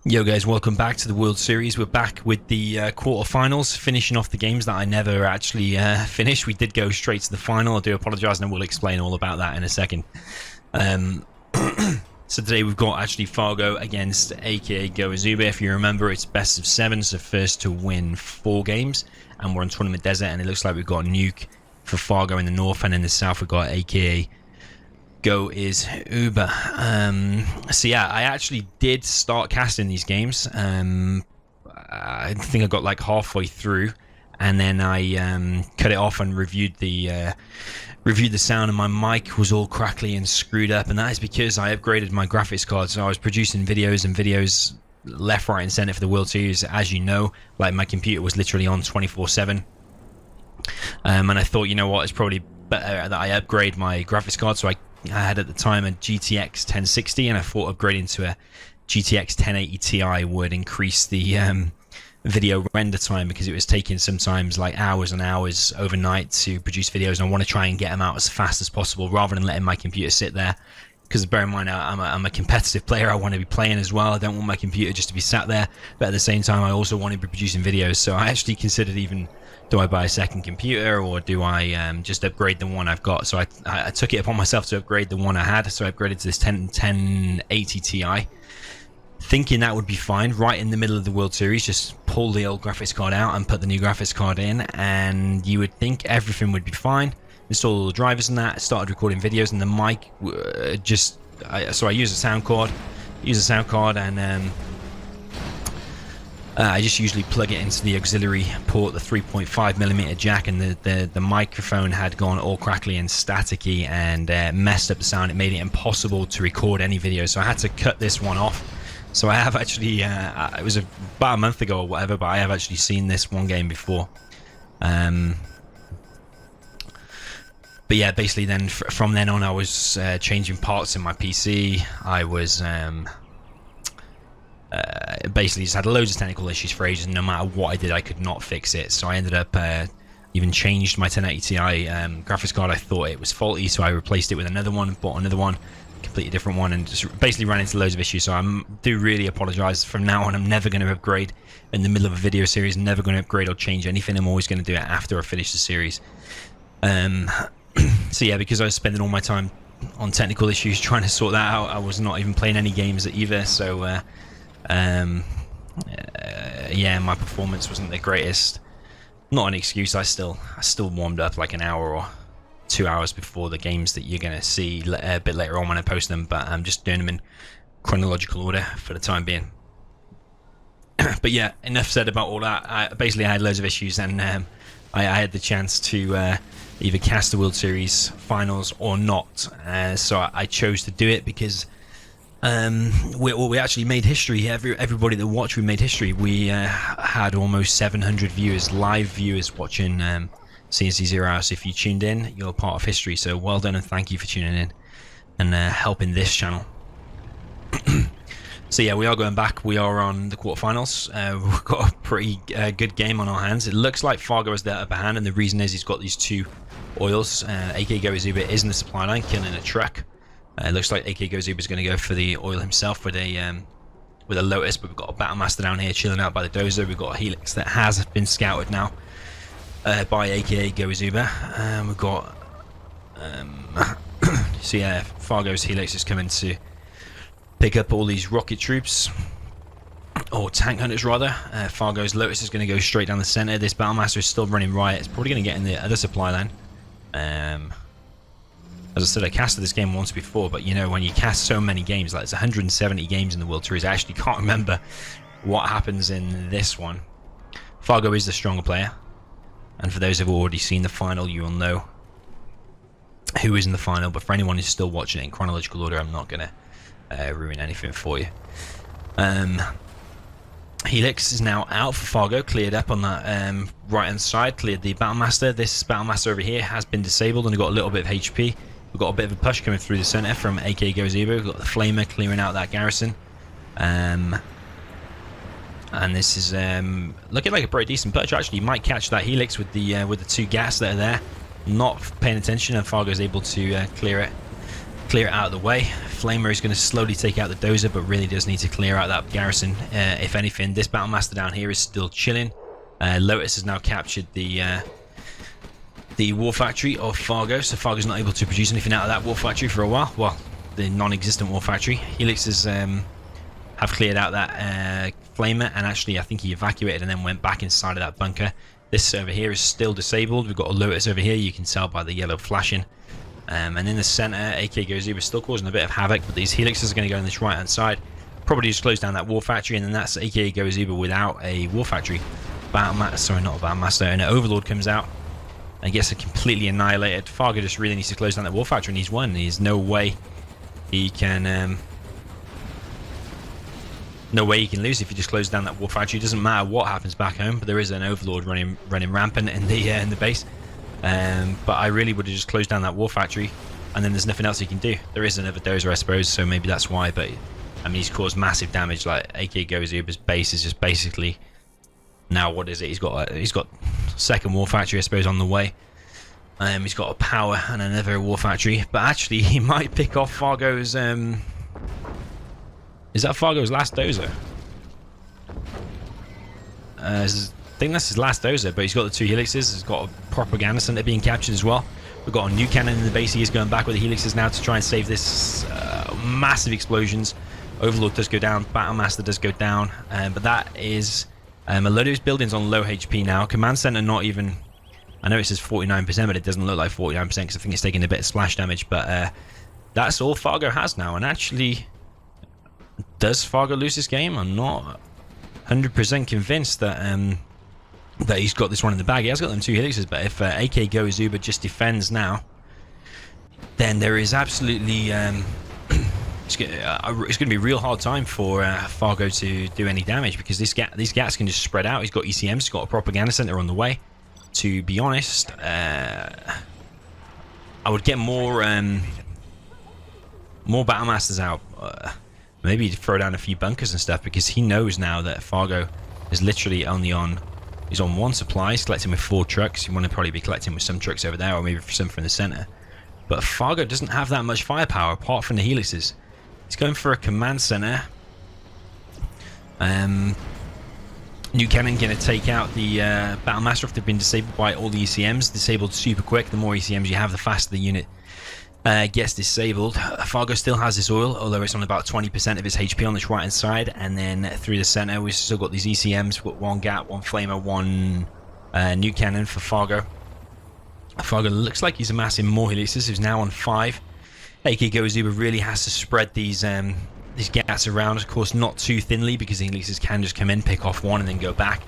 Yo guys, welcome back to the World Series. We're back with the quarterfinals, finishing off the games that I never actually finished. We did go straight to the final. I do apologise, and I will explain all about that in a second. So today we've got actually Fargo against aka-goisuber. If you remember, it's best of 7, so first to win 4 games. And we're on Tournament Desert, and it looks like we've got Nuke for Fargo in the north, and in the south we've got aka-goisuber. So yeah, I actually did start casting these games. I think I got like halfway through, and then I cut it off and reviewed the sound, and my mic was all crackly and screwed up, and that is because I upgraded my graphics card. So I was producing videos left, right and center for the World Series, as you know. Like, my computer was literally on 24/7, and I thought, you know what, it's probably better that I upgrade my graphics card. So I had at the time a GTX 1060, and I thought upgrading to a GTX 1080 Ti would increase the video render time, because it was taking sometimes like hours and hours overnight to produce videos, and I want to try and get them out as fast as possible rather than letting my computer sit there. Because bear in mind, I'm a competitive player. I want to be playing as well. I don't want my computer just to be sat there, but at the same time I also want to be producing videos. So I actually considered, even, do I buy a second computer, or do I just upgrade the one I've got? So I took it upon myself to upgrade the one I had. So I upgraded to this 1080 Ti, thinking that would be fine. Right in the middle of the World Series, just pull the old graphics card out and put the new graphics card in, and you would think everything would be fine. Install all the drivers and that, started recording videos, and the mic so I use a sound card, and I just usually plug it into the auxiliary port, the 3.5mm jack, and the microphone had gone all crackly and staticky and messed up the sound. It made it impossible to record any video, so I had to cut this one off. So I have actually, it was about a month ago or whatever, but I have actually seen this one game before. But yeah, basically then from then on I was changing parts in my PC. I was basically just had loads of technical issues for ages, and no matter what I did I could not fix it. So I ended up even changed my 1080 Ti graphics card. I thought it was faulty, so I replaced it with another one, bought another one, completely different one, and just basically ran into loads of issues. So I do really apologize. From now on I'm never going to upgrade in the middle of a video series, never going to upgrade or change anything. I'm always going to do it after I finish the series. So yeah, because I was spending all my time on technical issues trying to sort that out, I was not even playing any games either. So yeah, my performance wasn't the greatest. Not an excuse. I still warmed up like an hour or 2 hours before the games that you're gonna see a bit later on when I post them, but I'm just doing them in chronological order for the time being. But yeah, enough said about all that. I had loads of issues, and I had the chance to either cast the World Series finals or not. So I chose to do it because we actually made history. Everybody that watched, we made history. We had almost 700 viewers, live viewers, watching CNC Zero House. If you tuned in, you're part of history. So well done, and thank you for tuning in and helping this channel. So yeah, we are going back. We are on the quarterfinals. We've got a pretty good game on our hands. It looks like Fargo has the upper hand, and the reason is he's got these 2 oils. aka-goisuber is in the supply line, killing a truck. It looks like aka-goisuber is going to go for the oil himself with a Lotus, but we've got a Battlemaster down here chilling out by the dozer. We've got a Helix that has been scouted now by aka-goisuber. We've got so yeah, Fargo's Helix is coming to pick up all these rocket troops, or tank hunters rather. Fargo's Lotus is going to go straight down the center. This Battlemaster is still running riot. It's probably going to get in the other supply line. As I said, I casted this game once before, but you know, when you cast so many games, like there's 170 games in the World Series, I actually can't remember what happens in this one. Fargo is the stronger player, and for those who've already seen the final, you will know who is in the final. But for anyone who's still watching it in chronological order, I'm not going to ruin anything for you. Helix is now out for Fargo, cleared up on that right hand side, cleared the Battlemaster. This Battlemaster over here has been disabled and got a little bit of HP. We've got a bit of a push coming through the center from aka-goisuber. We've got the Flamer clearing out that garrison, and this is looking like a pretty decent push. Actually, you might catch that Helix with the 2 gas that are there. Not paying attention, and Fargo's able to clear it. clear it out of the way. Flamer is going to slowly take out the dozer, but really does need to clear out that garrison. If anything, this Battlemaster down here is still chilling. Lotus has now captured the war factory of Fargo, so Fargo's not able to produce anything out of that war factory for a while. Well, the non-existent war factory. Helixes have cleared out that Flamer, and actually I think he evacuated and then went back inside of that bunker. This over here is still disabled. We've got a Lotus over here, you can tell by the yellow flashing. And in the center, aka-goisuber is still causing a bit of havoc, but these Helixes are going to go on this right hand side. Probably just close down that war factory, and then that's aka-goisuber without a war factory. Sorry, not a Battlemaster, and an Overlord comes out and gets completely annihilated. Fargo just really needs to close down that war factory, and he's won. There's no way he can lose if he just closes down that war factory. It doesn't matter what happens back home, but there is an Overlord running rampant in the base. But I really would have just closed down that war factory, and then there's nothing else he can do. There is another dozer, I suppose, so maybe that's why. But I mean, he's caused massive damage. Like aka-goisuber's base is just basically now, what is it? He's got second war factory, I suppose, on the way. He's got a power and another war factory, but actually he might pick off Fargo's. Is that Fargo's last dozer? I think that's his last dozer, but he's got the two Helixes. He's got a propaganda center being captured as well. We've got a new cannon in the base. He is going back with the Helixes now to try and save this massive explosions. Overlord does go down. Battlemaster does go down. But that is a load of his buildings on low HP now. Command center not even... I know it says 49%, but it doesn't look like 49% because I think it's taking a bit of splash damage. But that's all Fargo has now. And actually, does Fargo lose this game? I'm not 100% convinced that... that he's got this one in the bag. He has got them two Helixes, but if aka-goisuber just defends now, then there is absolutely it's going to be a real hard time for Fargo to do any damage, because these gats can just spread out. He's got ECMs, he's got a propaganda center on the way. To be honest, I would get more Battlemasters out. Maybe throw down a few bunkers and stuff, because he knows now that Fargo is literally only on... He's on one supply. He's collecting with 4 trucks. You want to probably be collecting with some trucks over there, or maybe some from the center. But Fargo doesn't have that much firepower apart from the Helixes. He's going for a command center. New cannon going to take out the Battlemaster if they've been disabled by all the ECMs. Disabled super quick. The more ECMs you have, the faster the unit gets disabled. Fargo still has this oil, although it's on about 20% of his HP on this right hand side. And then through the center, we've still got these ECMs. We've got one Gat, one Flamer, one new cannon for Fargo. Fargo looks like he's amassing more Helixes. He's now on 5. aka-goisuber really has to spread these Gats around, of course, not too thinly, because the Helixes can just come in, pick off one, and then go back,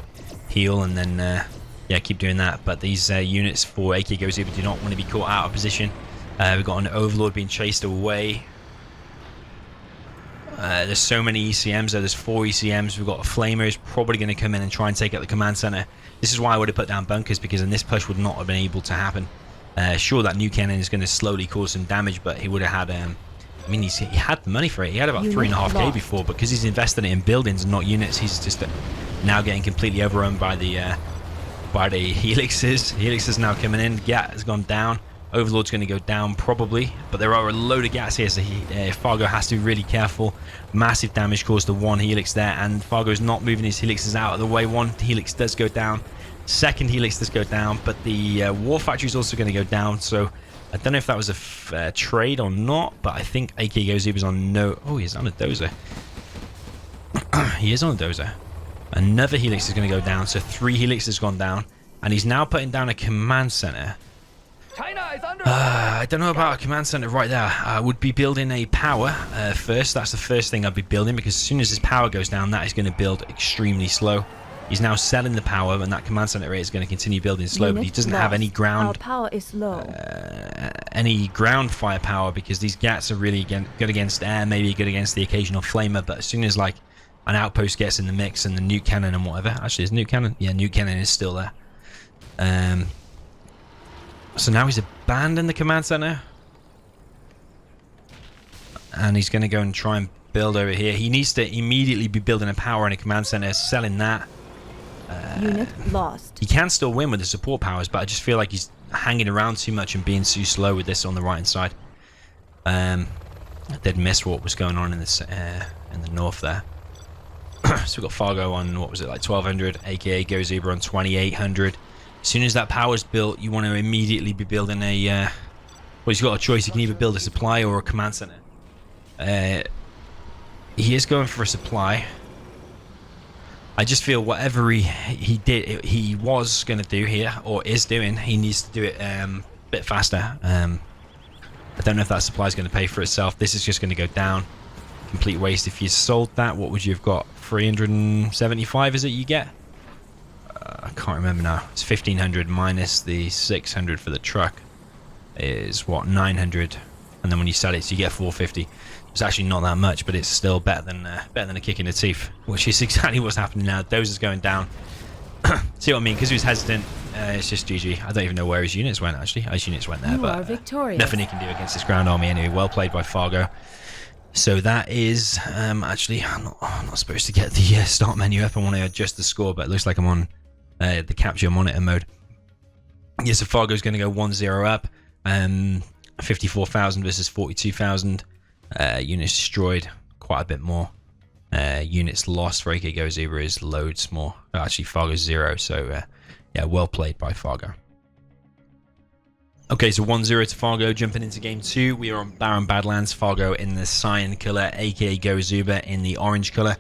heal, and then yeah, keep doing that. But these units for aka-goisuber do not want to be caught out of position. We've got an Overlord being chased away. There's so many ECMs, there's 4 ECMs. We've got a Flamer who's probably going to come in and try and take out the command center. This is why I would have put down bunkers, because then this push would not have been able to happen. Sure, that new cannon is going to slowly cause some damage, but he would have had... I mean, he had the money for it. He had about 3.5k before, but because he's invested it in buildings and not units, he's just now getting completely overrun by the Helixes. Helixes now coming in. Gat has gone down. Overlord's going to go down probably, but there are a load of Gats here, so Fargo has to be really careful. Massive damage caused to one Helix there, and Fargo's not moving his Helixes out of the way. One Helix does go down. Second Helix does go down, but the War Factory is also going to go down, so I don't know if that was a trade or not, but I think aka-goisuber's on no... Oh, he's on a dozer. He is on a dozer. Another Helix is going to go down, so 3 Helix has gone down, and he's now putting down a command center. I don't know about a command center right there. I would be building a power first. That's the first thing I'd be building, because as soon as his power goes down, that is going to build extremely slow. He's now selling the power, and that command center rate is going to continue building slow, but he doesn't have any ground... Our power is low. Any ground firepower, because these Gats are really good against air, maybe good against the occasional Flamer, but as soon as like an outpost gets in the mix and the nuke cannon and whatever... Actually, is nuke cannon? Yeah, nuke cannon is still there. So now he's abandoned the command center, and he's going to go and try and build over here. He needs to immediately be building a power and a command center, selling that. Unit lost. He can still win with the support powers, but I just feel like he's hanging around too much and being too slow with this on the right hand side. I did miss what was going on in the north there. So we've got Fargo on, what was it, like 1200, aka-goisuber on 2800. As soon as that power's built, you want to immediately be building a... well, he's got a choice. You can either build a supply or a command center. He is going for a supply. I just feel whatever he was going to do here, or is doing, he needs to do it a bit faster. I don't know if that supply is going to pay for itself. This is just going to go down. Complete waste. If you sold that, what would you have got? 375 is it you get? I can't remember now. It's 1500 minus the 600 for the truck is what, 900, and then when you sell it, so you get 450. It's actually not that much, but it's still better than a kick in the teeth, which is exactly what's happening now. Dozer's going down. See what I mean? Because he was hesitant. It's just GG. I don't even know where his units went, actually. His units went there, but nothing he can do against this ground army anyway. Well played by Fargo. So that is actually I'm not supposed to get the start menu up. I want to adjust the score, but it looks like I'm on the capture monitor mode. Yeah, so Fargo's going to go 1-0 up. 54,000 versus 42,000. Units destroyed, quite a bit more. Units lost for aka-goisuber is loads more. Actually, Fargo's 0. So yeah, well played by Fargo. Okay, so 1-0 to Fargo. Jumping into game 2, we are on Barren Badlands. Fargo in the cyan colour, aka-goisuber in the orange colour.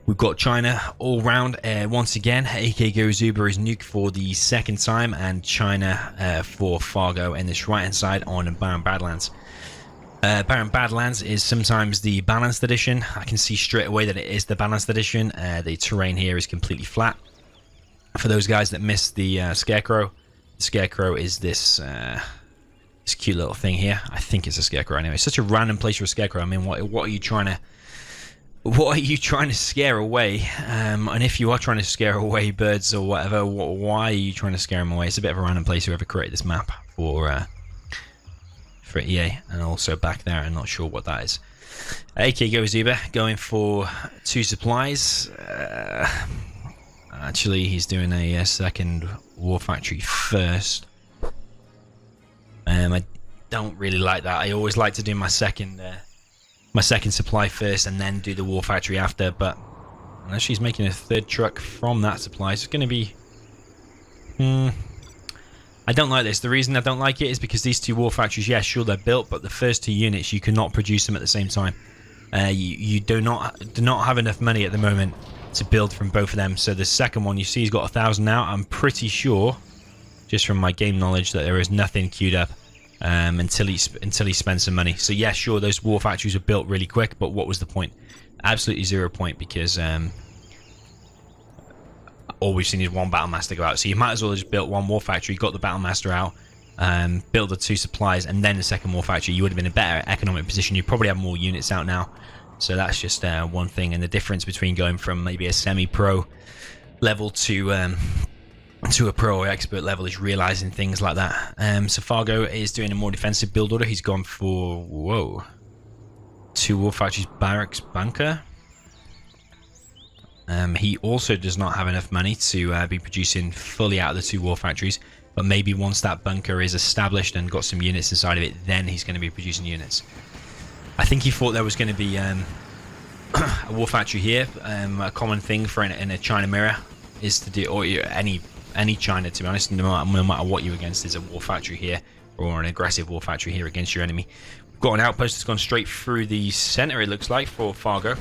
We've got China all round. Once again, aka-goisuber is nuke for the second time, and China for Fargo in this right-hand side on Barren Badlands. Barren Badlands is sometimes the balanced edition. I can see straight away that it is the balanced edition. The terrain here is completely flat. For those guys that missed the scarecrow, the scarecrow is this cute little thing here. I think it's a scarecrow anyway. It's such a random place for a scarecrow. I mean, what are you trying to scare away? And if you are trying to scare away birds or whatever, why are you trying to scare them away? It's a bit of a random place. Whoever created this map for EA, and also back there, I'm not sure what that is. aka-goisuber going for 2 supplies. Actually, he's doing a second war factory first. I don't really like that. I always like to do my second supply first and then do the war factory after. But unless she's making a third truck from that supply, so it's going to be. I don't like this. The reason I don't like it is because these 2 war factories, yeah, sure, they're built, but the first 2 units you cannot produce them at the same time. You do not have enough money at the moment to build from both of them. So the second one, you see he's got 1,000 now. I'm pretty sure, just from my game knowledge, that there is nothing queued up until he spends some money. So yeah, sure, those war factories were built really quick, but what was the point? Absolutely 0 point, because all we've seen is 1 battle master go out. So you might as well have just built 1 war factory, got the battle master out, build the 2 supplies, and then the second war factory. You would have been in a better economic position. You probably have more units out now. So that's just one thing, and the difference between going from maybe a semi-pro level to a pro or expert level is realizing things like that. So Fargo is doing a more defensive build order. He's gone for 2 war factories, barracks, bunker. He also does not have enough money to be producing fully out of the 2 war factories, but maybe once that bunker is established and got some units inside of it, then he's going to be producing units. I think he thought there was going to be a war factory here. A common thing for in a China mirror is to do, or any China, to be honest, no matter what you're against, is a war factory here, or an aggressive war factory here against your enemy. We've got an outpost that's gone straight through the center, it looks like, for Fargo.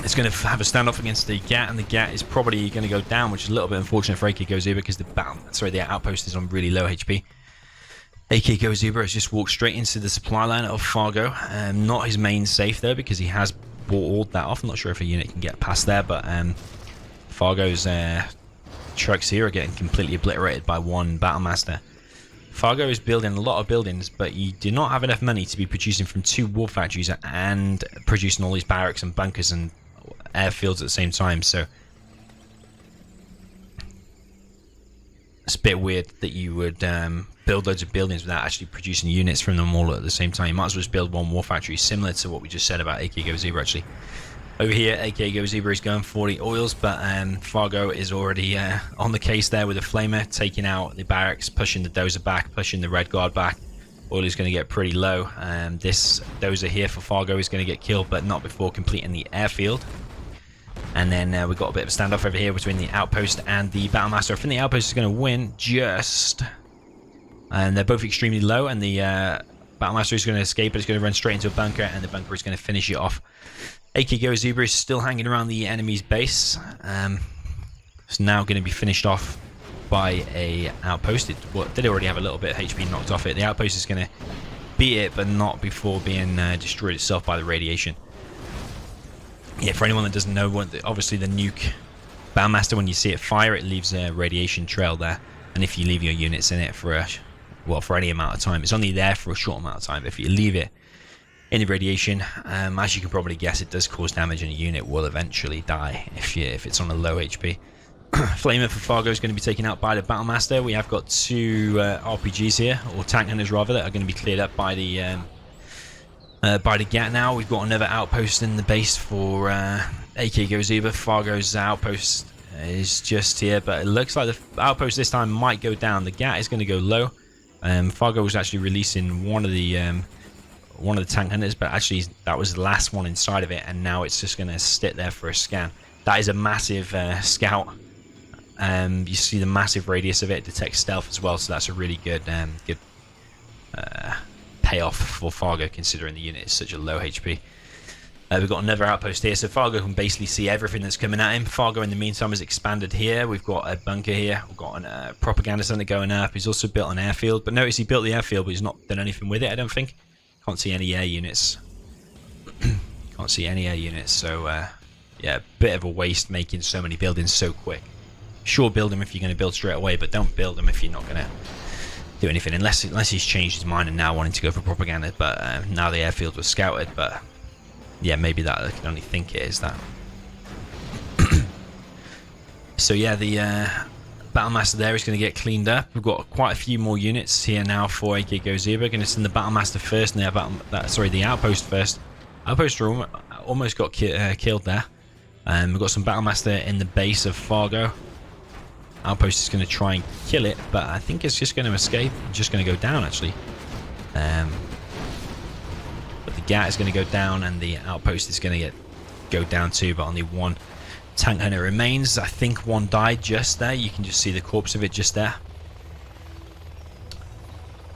It's going to have a standoff against the GAT, and the GAT is probably going to go down, which is a little bit unfortunate for aka-goisuber because the outpost is on really low HP. aka-goisuber has just walked straight into the supply line of Fargo. Not his main safe though, because he has walled that off. I'm not sure if a unit can get past there, but Fargo's trucks here are getting completely obliterated by 1 battle master. Fargo is building a lot of buildings, but you do not have enough money to be producing from 2 war factories and producing all these barracks and bunkers and airfields at the same time. So it's a bit weird that you would build loads of buildings without actually producing units from them all at the same time. You might as well just build 1 war factory, similar to what we just said about aka-goisuber actually. Over here, aka-goisuber is going for the oils, but Fargo is already on the case there with a flamer, taking out the barracks, pushing the dozer back, pushing the red guard back. oil is going to get pretty low. This dozer here for Fargo is going to get killed, but not before completing the airfield. And then we've got a bit of a standoff over here between the outpost and the Battlemaster. I think the outpost is going to win just... And they're both extremely low, and the Battlemaster is going to escape, but it's going to run straight into a bunker, and the bunker is going to finish it off. aka-goisuber is still hanging around the enemy's base. It's now going to be finished off by a outpost. It did already have a little bit of HP knocked off it. The outpost is going to beat it, but not before being destroyed itself by the radiation. Yeah, for anyone that doesn't know, obviously the nuke Battlemaster, when you see it fire, it leaves a radiation trail there. And if you leave your units in it for any amount of time, it's only there for a short amount of time. If you leave it in the radiation, as you can probably guess, it does cause damage, and a unit will eventually die if it's on a low HP. Flamer for Fargo is going to be taken out by the Battlemaster. We have got two RPGs here, or tank hunters rather, that are going to be cleared up by the GAT now. We've got another outpost in the base for aka-goisuber. Fargo's outpost is just here, but it looks like the outpost this time might go down. The GAT is going to go low. Fargo was actually releasing one of the tank hunters, but actually that was the last one inside of it, and now it's just going to sit there for a scan. That is a massive scout. You see the massive radius of it. It detects stealth as well, so that's a really good payoff for Fargo, considering the unit is such a low HP. We've got another outpost here, so Fargo can basically see everything that's coming at him. Fargo, in the meantime, has expanded here. We've got a bunker here. We've got a propaganda center going up. He's also built an airfield, but notice he built the airfield, but he's not done anything with it, I don't think. Can't see any air units. Can't see any air units, so yeah, bit of a waste making so many buildings so quick. Sure, build them if you're going to build straight away, but don't build them if you're not going to do anything, unless he's changed his mind and now wanting to go for propaganda. But now the airfield was scouted, but yeah, maybe that I can only think it is that. So yeah, the Battlemaster there is going to get cleaned up. We've got quite a few more units here now for aka-goisuber. Going to send the Battlemaster first, and the outpost first. Outpost almost got killed there. We've got some Battlemaster in the base of Fargo. Outpost is going to try and kill it, but I think it's just going to escape. It's just going to go down, actually. But the GAT is going to go down, and the outpost is going to go down too, but only one tank hunter remains. I think one died just there. You can just see the corpse of it just there.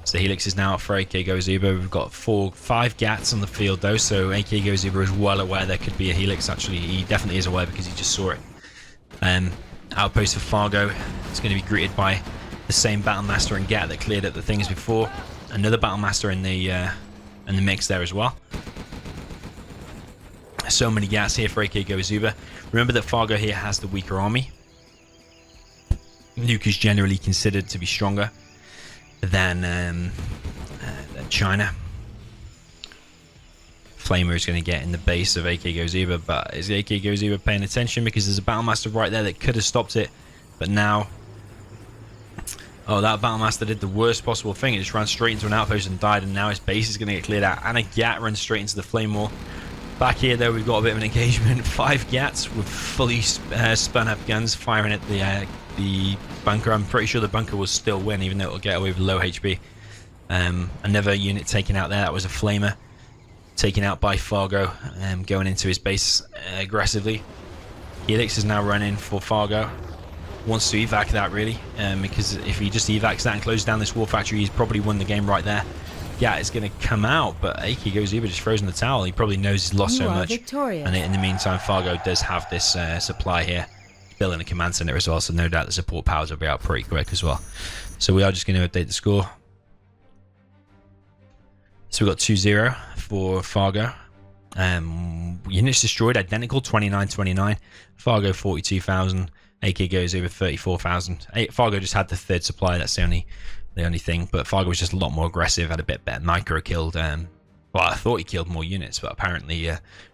So the Helix is now up for aka-goisuber. We've got 5 GATs on the field though, so aka-goisuber is well aware there could be a Helix. Actually, he definitely is aware because he just saw it. Outpost of Fargo is going to be greeted by the same Battlemaster and GAT that cleared up the things before. Another Battlemaster in the mix there as well. So many GATs here for aka-goisuber. Remember that Fargo here has the weaker army. Nuke is generally considered to be stronger than China. Flamer is going to get in the base of aka-goisuber, but is aka-goisuber paying attention? Because there's a Battlemaster right there that could have stopped it, but now... Oh, that Battlemaster did the worst possible thing. It just ran straight into an outpost and died, and now his base is going to get cleared out, and a GAT runs straight into the flame wall. Back here, though, we've got a bit of an engagement. 5 GATs with fully spun up guns firing at the bunker. I'm pretty sure the bunker will still win, even though it'll get away with low HP. Another unit taken out there. That was a Flamer taken out by Fargo, going into his base aggressively. Helix is now running for Fargo. Wants to evac that, really, because if he just evacs that and closes down this war factory, he's probably won the game right there. GAT is going to come out, but aka-goisuber just throws in the towel. He probably knows he's lost so much. Victorious. And in the meantime, Fargo does have this supply here. Building a command center as well, so no doubt the support powers will be out pretty quick as well. So we are just going to update the score. So we've got 2-0 for Fargo. Units destroyed, identical, 29-29. Fargo, 42,000. aka-goisuber, 34,000. Fargo just had the third supply, that's the only thing. But Fargo was just a lot more aggressive, had a bit better micro killed. Well, I thought he killed more units, but apparently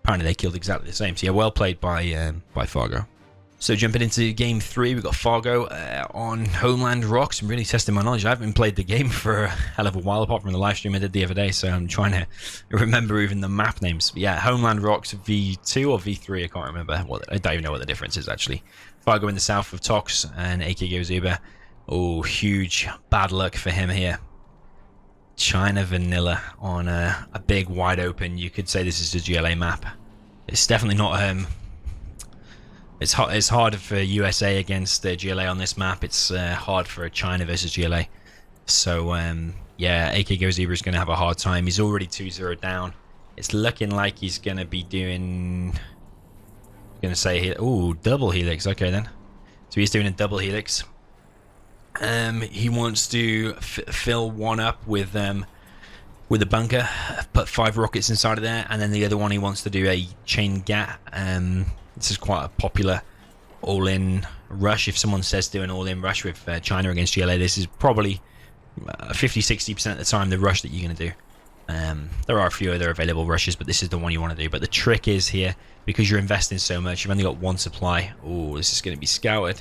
they killed exactly the same. So yeah, well played by Fargo. So jumping into game 3, we've got Fargo on Homeland Rocks. I'm really testing my knowledge. I haven't played the game for a hell of a while, apart from the live stream I did the other day, so I'm trying to remember even the map names. But yeah, Homeland Rocks V2 or V3, I can't remember. I don't even know what the difference is, actually. Fargo in the south of Tox and aka-goisuber. Oh, huge bad luck for him here. China vanilla on a big wide open. You could say this is a GLA map. It's definitely not it's harder for USA against GLA on this map. It's hard for China versus GLA. So yeah, aka-goisuber is going to have a hard time. He's already 2-0 down. It's looking like he's going to be doing, I'm going to say, ooh, double helix. Okay then. So he's doing a double helix. He wants to fill one up with a bunker, put 5 rockets inside of there, and then the other one he wants to do a chain gat. This is quite a popular all-in rush. If someone says do an all-in rush with China against GLA, this is probably 50-60% of the time the rush that you're going to do. There are a few other available rushes, but this is the one you want to do. But the trick is here, because you're investing so much, you've only got 1 supply. Oh, this is going to be scouted.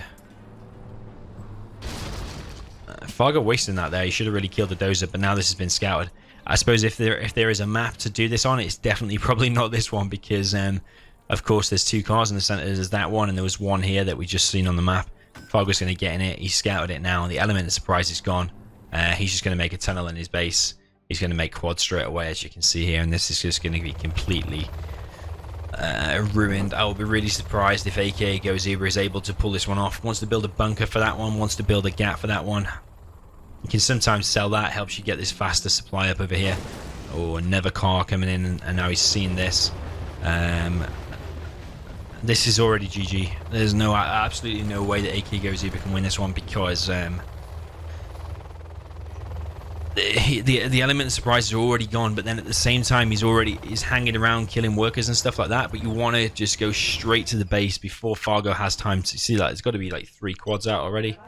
Fargo wasting that there. He should have really killed the dozer, but now this has been scouted. I suppose if there is a map to do this on, it's definitely probably not this one, because of course there's 2 cars in the center. There's that one, and there was one here that we just seen on the map. Fargo's going to get in it. He's scouted it now. The element of surprise is gone. He's just going to make a tunnel in his base. He's going to make quad straight away, as you can see here, and this is just going to be completely ruined. I will be really surprised if aka-goisuber is able to pull this one off. Wants to build a bunker for that one, wants to build a gap for that one. You can sometimes sell that, helps you get this faster supply up over here. Oh, another car coming in, and now he's seen this. This is already GG. There's absolutely no way that aka-goisuber can win this one, because the element of surprise is already gone, but then at the same time he's hanging around killing workers and stuff like that. But you want to just go straight to the base before Fargo has time to see that. It's got to be like 3 quads out already.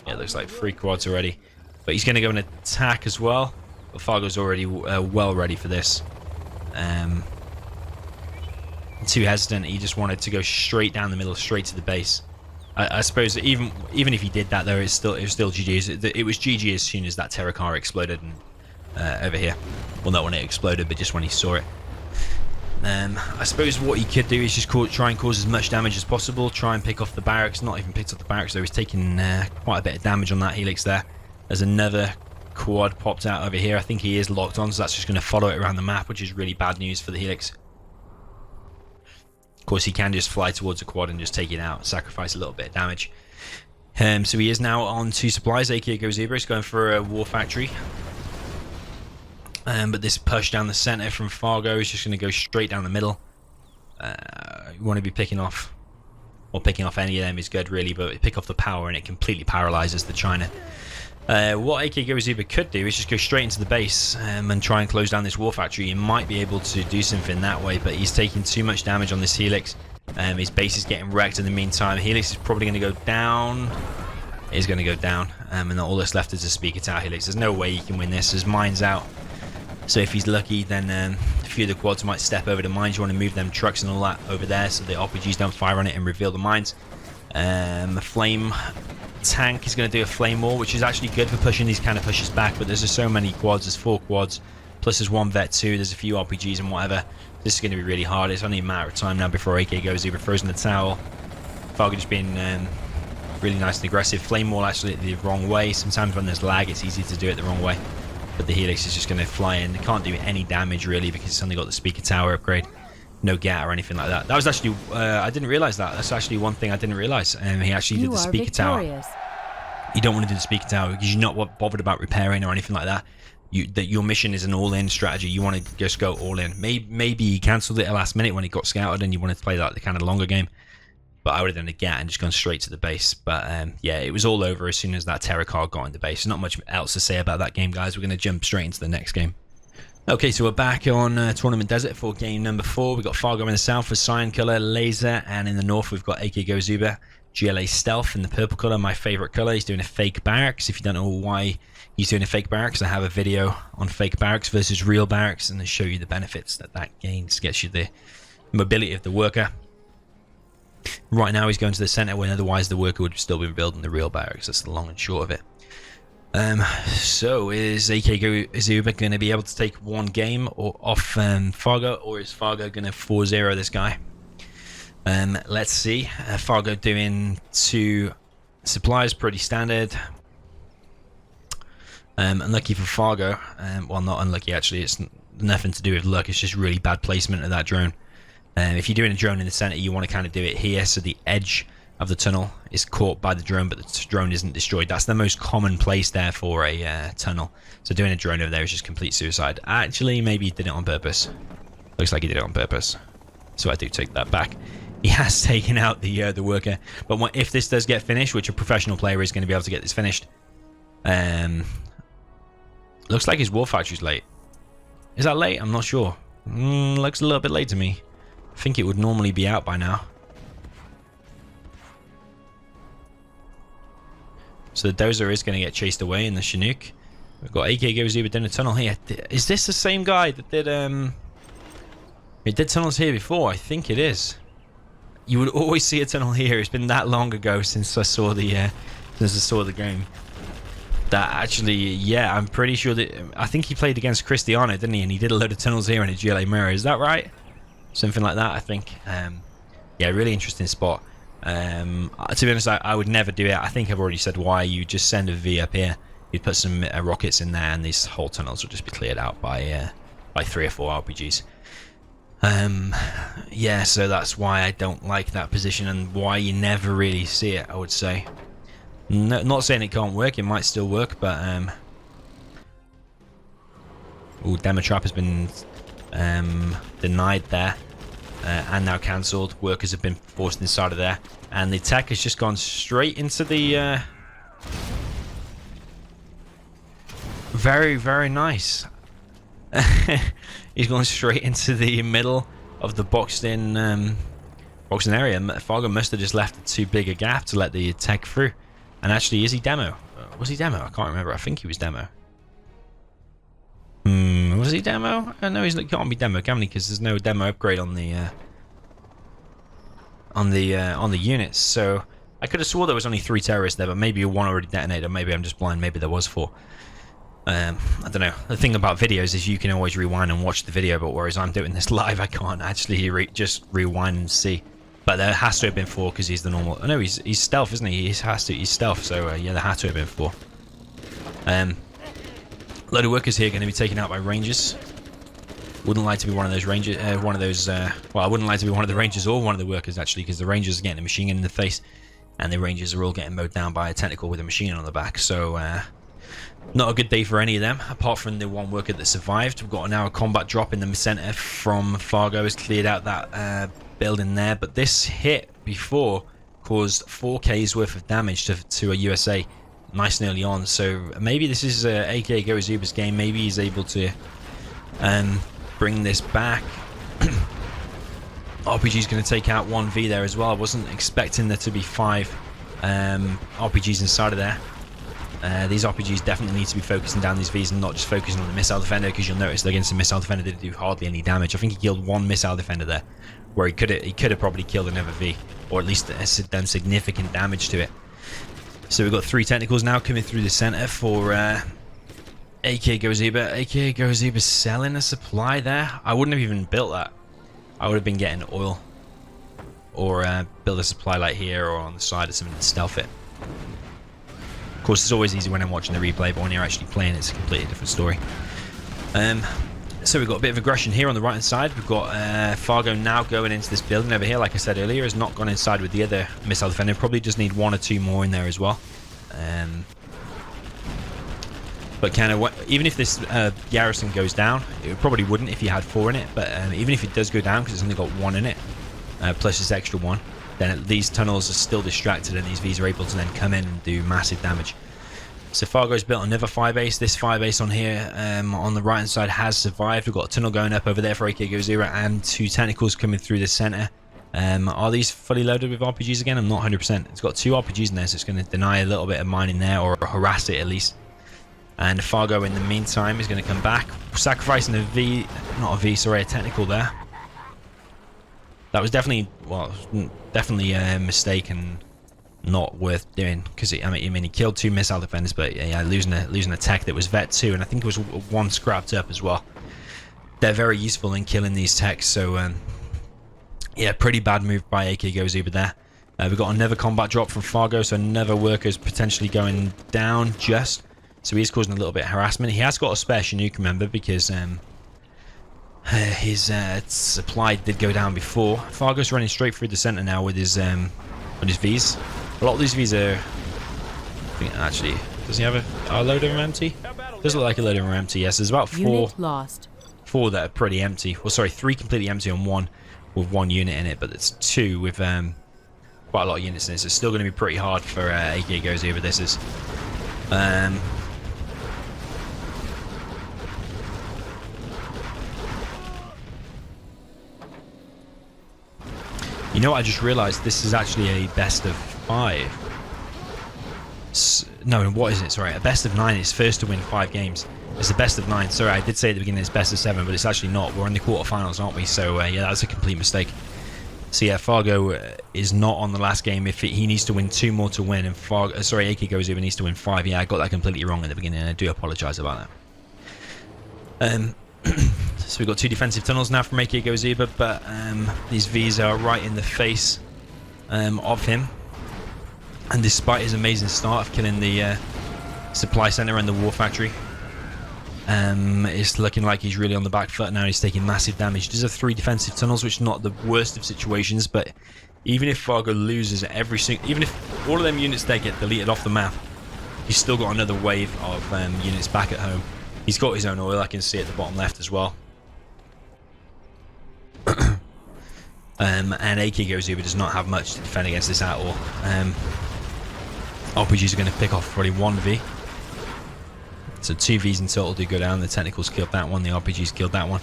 Yeah, it looks like 3 quads already. But he's going to go and attack as well. But Fargo's already well ready for this. Too hesitant. He just wanted to go straight down the middle, straight to the base. I suppose even if he did that, though, it was still GG. It was GG as soon as that Terra car exploded over here. Well, not when it exploded, but just when he saw it. I suppose what he could do is just try and cause as much damage as possible. Try and pick off the barracks. Not even picked off the barracks, though. He's taking quite a bit of damage on that helix there. There's another quad popped out over here. I think he is locked on, so that's just going to follow it around the map, which is really bad news for the helix. Of course, he can just fly towards a quad and just take it out, sacrifice a little bit of damage. So he is now on 2 supplies. aka-goisuber is going for a war factory. But this push down the center from Fargo is just going to go straight down the middle. You want to be picking off, or picking off any of them is good, really, but pick off the power and it completely paralyzes the China. What aka-goisuber could do is just go straight into the base and try and close down this war factory. He might be able to do something that way, but he's taking too much damage on this helix. His base is getting wrecked in the meantime. Helix is probably going to go down. It is going to go down, and all that's left is a speaker tower helix. There's no way he can win this. His mine's out. So if he's lucky, then a few of the quads might step over the mines. You want to move them trucks and all that over there so the RPGs don't fire on it and reveal the mines. A flame tank is going to do a flame wall, which is actually good for pushing these kind of pushes back, but there's just so many quads. There's 4 quads, plus there's 1 vet 2, there's a few RPGs and whatever. This is going to be really hard. It's only a matter of time now before aka-goisuber throws in the towel. Fargo just being really nice and aggressive. Flame wall actually the wrong way. Sometimes when there's lag, it's easy to do it the wrong way. But the helix is just going to fly in. It can't do any damage really because it's only got the speaker tower upgrade. No GAT or anything like that. That was actually, I didn't realize that. That's actually one thing I didn't realize. He actually did the speaker tower. You don't want to do the speaker tower because you're not bothered about repairing or anything like that. Your mission is an all-in strategy. You want to just go all in. Maybe he cancelled it at the last minute when he got scouted and you wanted to play that the kind of longer game. But I would have done a GAT and just gone straight to the base. But yeah, it was all over as soon as that Terra car got in the base. Not much else to say about that game, guys. We're going to jump straight into the next game. Okay, so we're back on Tournament Desert for game number 4. We've got Fargo in the south with cyan color, Leikeze, and in the north we've got aka-goisuber, GLA Stealth in the purple color, my favorite color. He's doing a fake barracks. If you don't know why he's doing a fake barracks, I have a video on fake barracks versus real barracks, and I show you the benefits that gains, gets you the mobility of the worker. Right now he's going to the center when otherwise the worker would still be building the real barracks. That's the long and short of it. So is aka-goisuber going to be able to take one game off Fargo, or is Fargo going to 4-0 this guy? Let's see. Fargo doing 2 supplies, pretty standard. Unlucky for Fargo. Well, not unlucky actually. It's nothing to do with luck. It's just really bad placement of that drone. If you're doing a drone in the center, you want to kind of do it here so the edge of the tunnel is caught by the drone, but the drone isn't destroyed. That's the most common place there for a tunnel. So doing a drone over there is just complete suicide. Actually, maybe he did it on purpose. Looks like he did it on purpose. So I do take that back. He has taken out the worker. But if this does get finished, which a professional player is going to be able to get this finished, looks like his war factory's late. Is that late? I'm not sure. Looks a little bit late to me. I think it would normally be out by now. So the dozer is going to get chased away in the Chinook. We've got aka-goisuber down the tunnel here. Is this the same guy that did it did tunnels here before? I think it is. You would always see a tunnel here. It's been that long ago since I saw the game. That actually, yeah, I'm pretty sure that I think he played against Cristiano, didn't he? And he did a load of tunnels here in a GLA mirror. Is that right? Something like that, I think. Yeah, really interesting spot. To be honest, I would never do it. I think I've already said why. You just send a V up here. You'd put some rockets in there, and these whole tunnels will just be cleared out by 3 or 4 RPGs. Yeah, so that's why I don't like that position and why you never really see it, I would say. No, not saying it can't work, it might still work, but Demo Trap has been denied there and now cancelled. Workers have been forced inside of there, and the tech has just gone straight into the very, very nice. He's gone straight into the middle of the boxed-in area. Fargo must have just left too big a gap to let the tech through. And actually, is he demo? Was he demo? I can't remember. I think he was demo. Was he demo? No, he can't be demo, can he? Because there's no demo upgrade on the units. So I could have swore there was only 3 terrorists there, but maybe one already detonated. Maybe I'm just blind. Maybe there was 4. I don't know. The thing about videos is you can always rewind and watch the video, but whereas I'm doing this live, I can't actually just rewind and see. But there has to have been 4 because he's the normal. Oh, no, he's stealth, isn't he? He's stealth. So yeah, there had to have been 4. Load of workers here going to be taken out by rangers. Wouldn't like to be one of those rangers. Well, I wouldn't like to be one of the rangers or one of the workers actually, because the rangers are getting a machine gun in the face, and the rangers are all getting mowed down by a technical with a machine gun on the back. So. Not a good day for any of them, apart from the one worker that survived. We've got now a combat drop in the center from Fargo. Has cleared out that building there, but this hit before caused 4K's worth of damage to a USA nice and early on. So maybe this is aka-goisuber's game. Maybe he's able to bring this back. RPG's going to take out 1V there as well. I wasn't expecting there to be 5 RPGs inside of there. These RPGs definitely need to be focusing down these Vs and not just focusing on the missile defender, because you'll notice that against the missile defender they didn't do hardly any damage. I think he killed 1 missile defender there, where he could have probably killed another V, or at least done significant damage to it. So we've got 3 technicals now coming through the center for aka-goisuber. aka-goisuber selling a supply there. I wouldn't have even built that. I would have been getting oil, or build a supply like here or on the side or something to stealth it. Of course, it's always easy when I'm watching the replay, but when you're actually playing, it's a completely different story. So we've got a bit of aggression here on the right hand side. We've got Fargo now going into this building over here. Like I said earlier, has not gone inside with the other missile defender. Probably just need 1 or 2 more in there as well. But kind of, even if this garrison goes down, it probably wouldn't if you had 4 in it. But even if it does go down, because it's only got 1 in it, plus this extra 1. Then these tunnels are still distracted, and these Vs are able to then come in and do massive damage. So Fargo's built another fire base. This fire base on here on the right hand side has survived. We've got a tunnel going up over there for aka-goisuber and 2 technicals coming through the center. Are these fully loaded with RPGs again? I'm not 100%. It's got 2 RPGs in there, so it's going to deny a little bit of mining there, or harass it at least. And Fargo in the meantime is going to come back, sacrificing a V, not a V, sorry, a technical there. That was definitely, well, definitely a mistake and not worth doing, because I mean he killed 2 missile defenders, but yeah, losing a tech that was vet 2, and I think it was 1 scrapped up as well. They're very useful in killing these techs, so yeah, pretty bad move by aka-goisuber there. We've got another combat drop from Fargo, so another worker's potentially going down just. So he's causing a little bit of harassment. He has got a spare Chinook, remember, because his supply did go down before. Fargo's running straight through the center now with his Vs. A lot of these Vs are... I think actually, does he have a load of them empty? Does look like a load of them empty. Yes, there's about four that are pretty empty. Well, sorry, 3 completely empty on one with 1 unit in it, but it's 2 with quite a lot of units in it. So it's still going to be pretty hard for aka-goisuber. This is. You know what? I just realized this is actually a best of 5. No, what is it? Sorry, a best of 9. It's first to win 5 games. It's a best of 9. Sorry, I did say at the beginning it's best of 7, but it's actually not. We're in the quarterfinals, aren't we? So yeah, that's a complete mistake. So yeah, Fargo is not on the last game. If he needs to win 2 more to win, and Fargo, sorry, aka-goisuber needs to win 5. Yeah, I got that completely wrong at the beginning, and I do apologise about that. So we've got 2 defensive tunnels now from aka-goisuber, but these Vs are right in the face of him. And despite his amazing start of killing the supply center and the war factory, it's looking like he's really on the back foot now. He's taking massive damage. These are 3 defensive tunnels, which is not the worst of situations, but even if Fargo loses even if all of them units there get deleted off the map, he's still got another wave of units back at home. He's got his own oil, I can see at the bottom left as well. And aka-goisuber does not have much to defend against this at all. RPGs are going to pick off probably 1 V. So 2 Vs in total do go down. The technicals killed that one, the RPGs killed that one.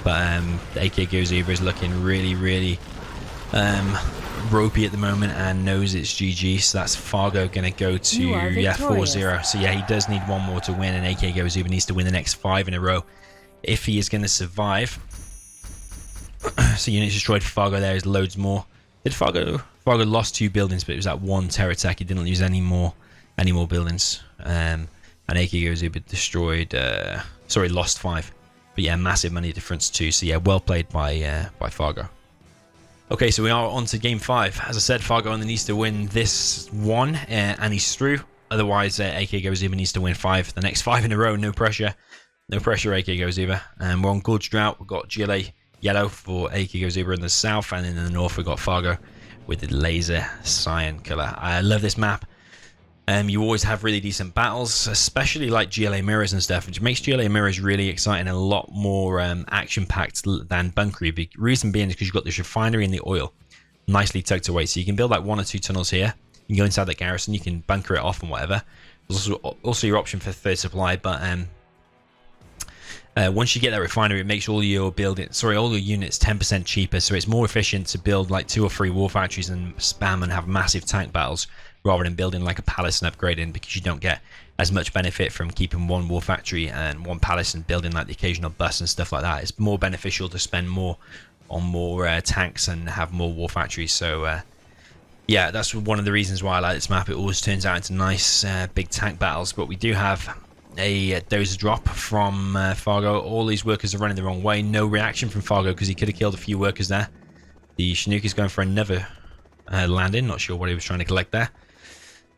But the aka-goisuber is looking really, really ropey at the moment and knows it's GG. So that's Fargo going to go to 4-0. So yeah, he does need 1 more to win, and aka-goisuber needs to win the next 5 in a row if he is going to survive. So units destroyed for Fargo. There is loads more. Did Fargo lost 2 buildings, but it was that 1 terror attack. He didn't lose any more buildings. And aka-goisuber destroyed, lost 5. But yeah, massive money difference too. So yeah, well played by Fargo. Okay, so we are on to game 5. As I said, Fargo only needs to win this 1, and he's through. Otherwise, aka-goisuber needs to win 5. The next 5 in a row, no pressure. No pressure, aka-goisuber. We're on Gorge Drought. We've got GLA yellow for aka-goisuber in the south, and in the north we've got Fargo with the laser cyan color. I love this map. You always have really decent battles, especially like GLA mirrors and stuff, which makes GLA mirrors really exciting and a lot more action-packed than bunkery. The reason being is because you've got this refinery and the oil nicely tucked away, so you can build like 1 or 2 tunnels here. You can go inside the garrison, you can bunker it off and whatever. There's also your option for 3rd supply, but once you get that refinery, it makes all your units 10% cheaper, so it's more efficient to build like 2 or 3 war factories and spam and have massive tank battles rather than building like a palace and upgrading, because you don't get as much benefit from keeping 1 war factory and 1 palace and building like the occasional bus and stuff like that. It's more beneficial to spend more on more tanks and have more war factories. So yeah, that's one of the reasons why I like this map. It always turns out into nice big tank battles, but we do have a dozer drop from Fargo. All these workers are running the wrong way. No reaction from Fargo because he could have killed a few workers there. The Chinook is going for another landing. Not sure what he was trying to collect there.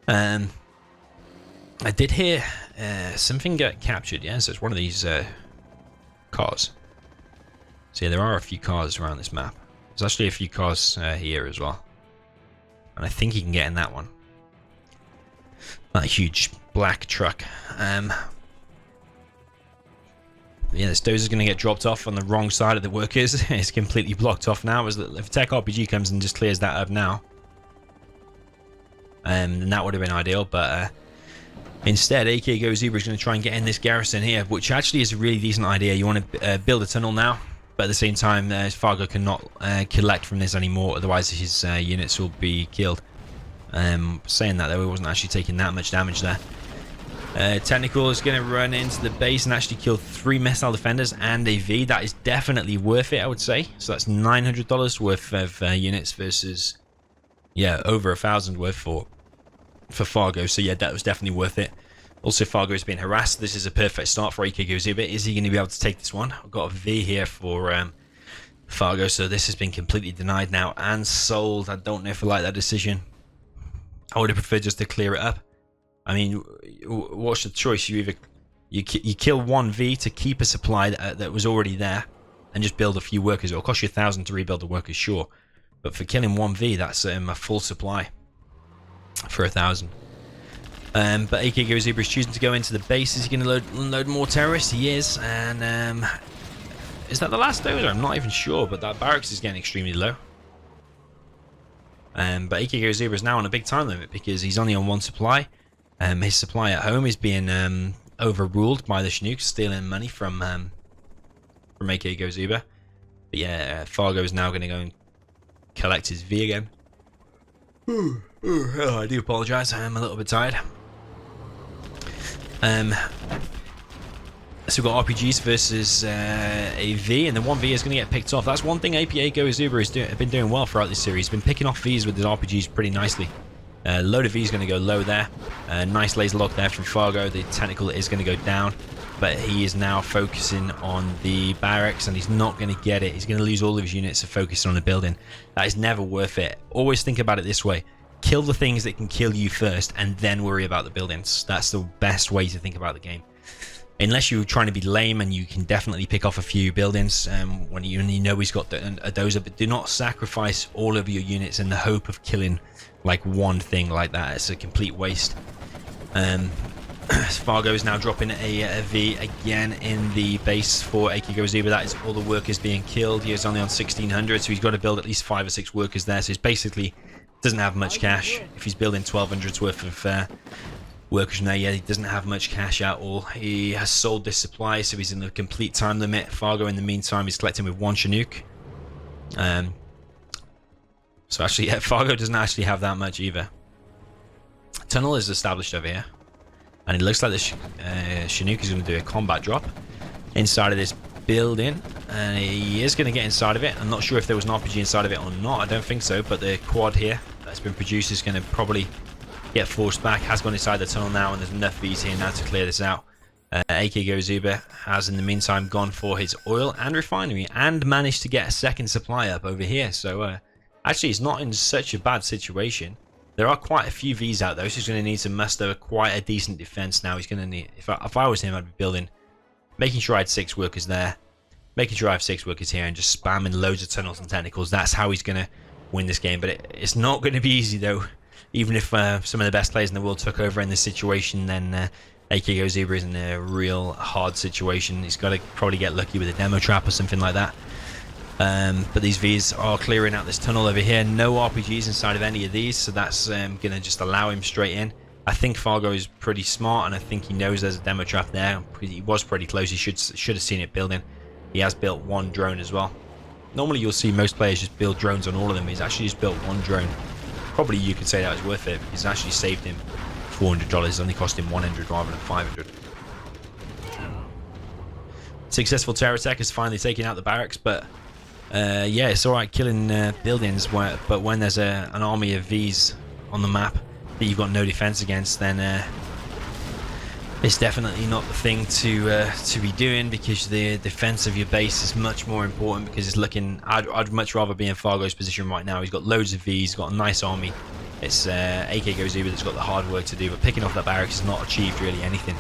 I did hear something get captured. Yeah, so it's one of these cars. So yeah, there are a few cars around this map. There's actually a few cars here as well, and I think you can get in that one. That huge black truck. Yeah, this dozer's going to get dropped off on the wrong side of the workers. It's completely blocked off now. As if Tech RPG comes and just clears that up now, then that would have been ideal. But instead, aka-goisuber is going to try and get in this garrison here, which actually is a really decent idea. You want to build a tunnel now, but at the same time, Fargo cannot collect from this anymore. Otherwise, his units will be killed. Saying that though, he wasn't actually taking that much damage there. Technical is going to run into the base and actually kill 3 missile defenders and a V. That is definitely worth it, I would say. So that's $900 worth of units versus, yeah, over 1,000 worth for Fargo. So yeah, that was definitely worth it. Also, Fargo is being harassed. This is a perfect start for aka-goisuber. Is he going to be able to take this one? I've got a V here for Fargo, so this has been completely denied now and sold. I don't know if I like that decision. I would have preferred just to clear it up. I mean, what's the choice? You either you kill one V to keep a supply that was already there, and just build a few workers. It'll cost you 1,000 to rebuild the workers, sure, but for killing one V, that's a full supply for 1,000. But aka-goisuber is choosing to go into the base. Is he going to load more terrorists? He is. And is that the last dozer? I'm not even sure, but that barracks is getting extremely low. But aka-goisuber is now on a big time limit because he's only on one supply. His supply at home is being overruled by the Chinooks, stealing money from aka-goisuber. But yeah, Fargo is now going to go and collect his V again. Oh, I do apologise. I'm a little bit tired. So we've got RPGs versus a V, and the one V is going to get picked off. That's one thing aka-goisuber has been doing well throughout this series. He's been picking off Vs with his RPGs pretty nicely. Load of V is going to go low there. Nice laser lock there from Fargo. The technical is going to go down, but he is now focusing on the barracks, and he's not going to get it. He's going to lose all of his units to focus on the building. That is never worth it. Always think about it this way. Kill the things that can kill you first, and then worry about the buildings. That's the best way to think about the game. Unless you're trying to be lame, and you can definitely pick off a few buildings when you know he's got a dozer, but do not sacrifice all of your units in the hope of killing like one thing like that. It's a complete waste. Fargo is now dropping a V again in the base for aka-goisuber. That is all the workers being killed. He is only on 1,600, so he's got to build at least 5 or 6 workers there. So he's basically doesn't have much cash. If he's building 1,200's worth of workers now, yeah, he doesn't have much cash at all. He has sold this supply, so he's in a complete time limit. Fargo, in the meantime, is collecting with 1 Chinook. So actually, yeah, Fargo doesn't actually have that much either. Tunnel is established over here, and it looks like the Chinook is going to do a combat drop inside of this building, and he is going to get inside of it. I'm not sure if there was an RPG inside of it or not. I don't think so, but the quad here that's been produced is going to probably get forced back. Has gone inside the tunnel now, and there's enough Vs here now to clear this out. aka-goisuber has in the meantime gone for his oil and refinery and managed to get a second supply up over here. So actually he's not in such a bad situation. There are quite a few Vs out though, so he's going to need to muster quite a decent defense now. He's going to need, if I was him, I'd be building, making sure I had 6 workers there, making sure I have 6 workers here, and just spamming loads of tunnels and technicals. That's how he's going to win this game. But it's not going to be easy though. Even if some of the best players in the world took over in this situation, then aka-goisuber is in a real hard situation. He's got to probably get lucky with a demo trap or something like that. But these Vs are clearing out this tunnel over here. No RPGs inside of any of these, so that's going to just allow him straight in. I think Fargo is pretty smart, and I think he knows there's a demo trap there. He was pretty close. He should have seen it building. He has built 1 drone as well. Normally you'll see most players just build drones on all of them. He's actually just built 1 drone. Probably you could say that was worth it, because it actually saved him $400. It only cost him 100 rather than 500. Successful terror attack has finally taken out the barracks, but yeah, it's alright killing buildings, but when there's an army of Vs on the map that you've got no defense against, then it's definitely not the thing to be doing, because the defense of your base is much more important. Because it's looking, I'd much rather be in Fargo's position right now. He's got loads of Vs, he's got a nice army. It's aka-goisuber that's got the hard work to do, but picking off that barracks has not achieved really anything.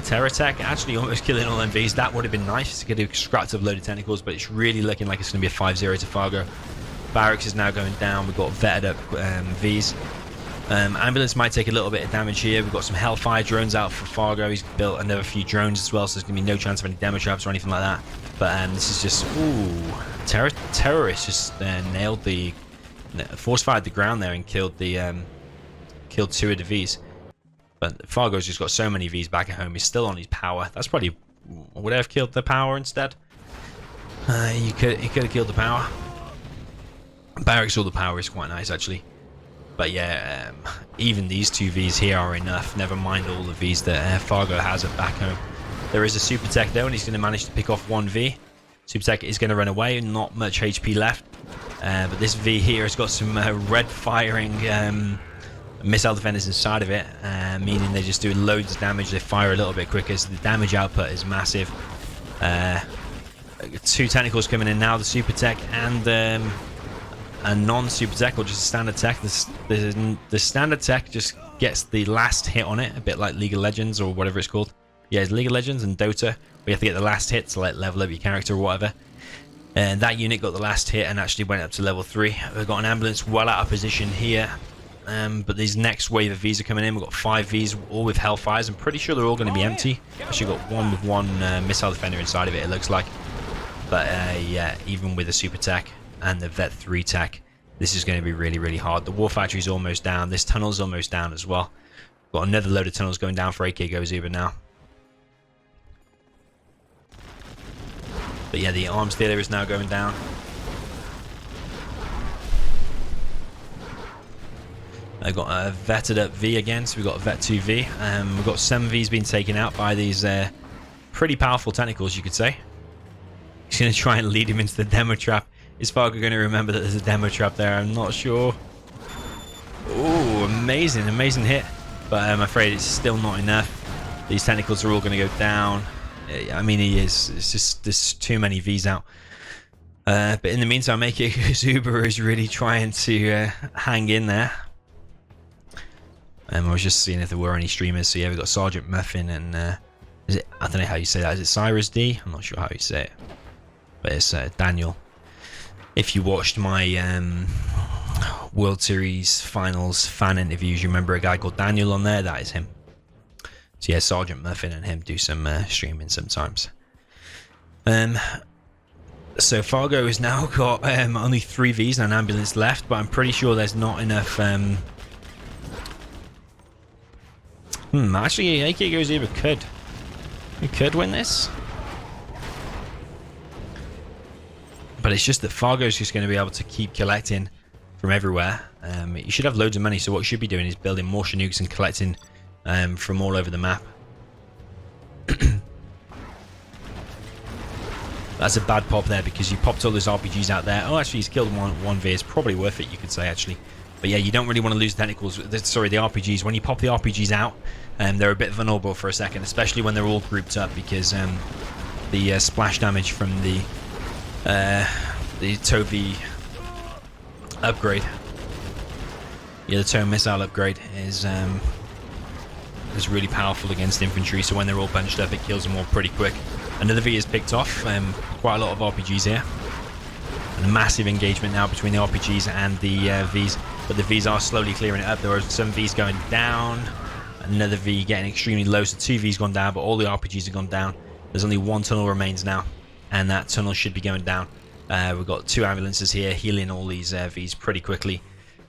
Terror attack actually almost killing all them Vs. That would have been nice to get a scrapped of load of tentacles, but it's really looking like it's going to be a 5-0 to Fargo. Barracks is now going down. We've got vetted up Vs. Ambulance might take a little bit of damage here. We've got some Hellfire drones out for Fargo. He's built another few drones as well, so there's going to be no chance of any demo traps or anything like that. But this is just, ooh, terrorists just nailed the, force fired the ground there and killed the, killed 2 of the Vs. But Fargo's just got so many Vs back at home. He's still on his power. That's probably, would I have killed the power instead? He could have killed the power. Barracks or the power is quite nice actually. But yeah, even these 2 Vs here are enough. Never mind all the Vs that Fargo has at back home. There is a Super Tech though, and he's going to manage to pick off 1 V. Super Tech is going to run away, not much HP left. But this V here has got some red firing missile defenders inside of it, meaning they just do loads of damage. They fire a little bit quicker, so the damage output is massive. 2 technicals coming in now, the Super Tech and a non-super tech, or just a standard tech. The standard tech just gets the last hit on it, a bit like League of Legends or whatever it's called. Yeah, it's League of Legends and Dota, where you have to get the last hit to like level up your character or whatever. And that unit got the last hit and actually went up to level 3. We've got an ambulance well out of position here. But these next wave of Vs are coming in. We've got 5 Vs, all with Hellfires. I'm pretty sure they're all going to be empty. Actually got one with one missile defender inside of it, it looks like. But yeah, even with the super tech and the Vet 3 tech, this is going to be really, really hard. The war factory's almost down. This tunnel's almost down as well. Got another load of tunnels going down for aka-goisuber now. But yeah, the arms theater is now going down. I got a vetted up V again, so we've got a vet 2V. We've got some Vs being taken out by these pretty powerful tentacles, you could say. He's going to try and lead him into the demo trap. Is Fargo going to remember that there's a demo trap there? I'm not sure. Oh, amazing, amazing hit. But I'm afraid it's still not enough. These tentacles are all going to go down. I mean, he is. It's just there's too many Vs out. But in the meantime, aka-goisuber is really trying to hang in there. I was just seeing if there were any streamers. So yeah, we've got Sergeant Muffin and is it? I don't know how you say that. Is it Cyrus D? I'm not sure how you say it, but it's Daniel. If you watched my World Series Finals fan interviews, you remember a guy called Daniel on there. That is him. So yeah, Sergeant Muffin and him do some streaming sometimes. So Fargo has now got only 3 Vs and an ambulance left, but I'm pretty sure there's not enough. Actually, aka-goisuber could win this, but it's just that Fargo's just going to be able to keep collecting from everywhere. You should have loads of money, so what you should be doing is building more Chinooks and collecting from all over the map. That's a bad pop there because you popped all those RPGs out there. Oh, actually, he's killed one V. It's probably worth it, you could say, actually. But yeah, you don't really want to lose the tentacles. Sorry, the RPGs. When you pop the RPGs out, they're a bit vulnerable for a second, especially when they're all grouped up, because the splash damage from the TOV upgrade, yeah, the TOW missile upgrade is really powerful against infantry. So when they're all bunched up, it kills them all pretty quick. Another V is picked off. Quite a lot of RPGs here. And a massive engagement now between the RPGs and the Vs. But the Vs are slowly clearing it up. There are some Vs going down. Another V getting extremely low. So 2 Vs gone down, but all the RPGs have gone down. There's only 1 tunnel remains now. And that tunnel should be going down. We've got 2 ambulances here healing all these Vs pretty quickly.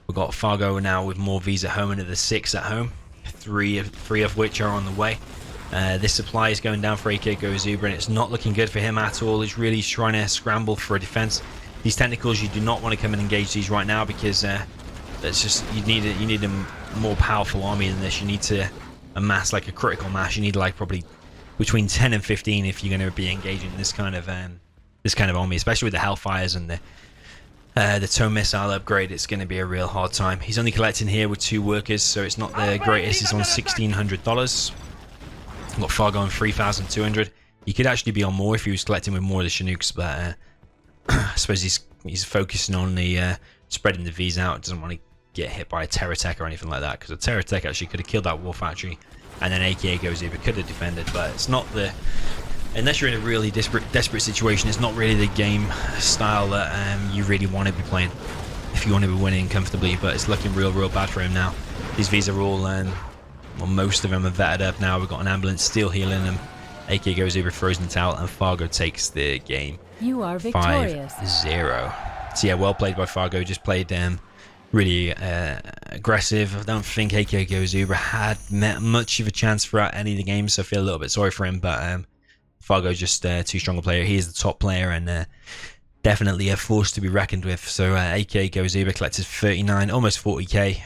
We've got Fargo now with more Vs at home, and the 6 at home. 3 of which are on the way. This supply is going down for aka-goisuber, and it's not looking good for him at all. He's really trying to scramble for a defense. These tentacles, you do not want to come and engage these right now, because that's just you need a more powerful army than this. You need to amass like a critical mass. You need like probably between 10 and 15 if you're going to be engaging this kind of army, especially with the Hellfires and the TOW missile upgrade. It's going to be a real hard time. He's only collecting here with 2 workers, so it's not the greatest. He's on $1,600. Got Fargo on 3,200. He could actually be on more if he was collecting with more of the Chinooks, but I suppose he's focusing on the spreading the Vs out. Doesn't want to get hit by a Terror Tech or anything like that, because a Terror Tech actually could have killed that war factory, and then aka-goisuber could have defended. But it's not the, unless you're in a really desperate situation, it's not really the game style that you really want to be playing if you want to be winning comfortably. But it's looking real bad for him now. These Vs are all well, most of them are vetted up now. We've got an ambulance still healing them. aka-goisuber throws in the towel, and Fargo takes the game. You are victorious. 5-0. So yeah, well played by Fargo. Just played really aggressive. I don't think aka-goisuber had much of a chance throughout any of the games, so I feel a little bit sorry for him. But Fargo's just too strong a player. He is the top player, and definitely a force to be reckoned with. So aka-goisuber collected 39, almost 40k.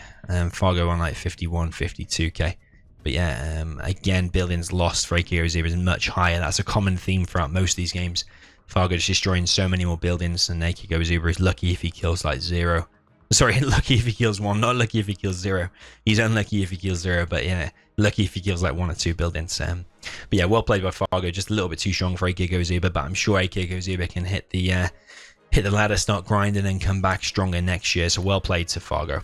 Fargo on like 51, 52k. But yeah, again, buildings lost for aka-goisuber is much higher. That's a common theme throughout most of these games. Fargo is destroying so many more buildings, and aka-goisuber is lucky if he kills like 0. Sorry, lucky if he kills 1, not lucky if he kills 0. He's unlucky if he kills 0, but yeah, lucky if he kills like 1 or 2 buildings. But yeah, well played by Fargo. Just a little bit too strong for aka-goisuber, but I'm sure aka-goisuber can hit the ladder, start grinding, and come back stronger next year. So well played to Fargo.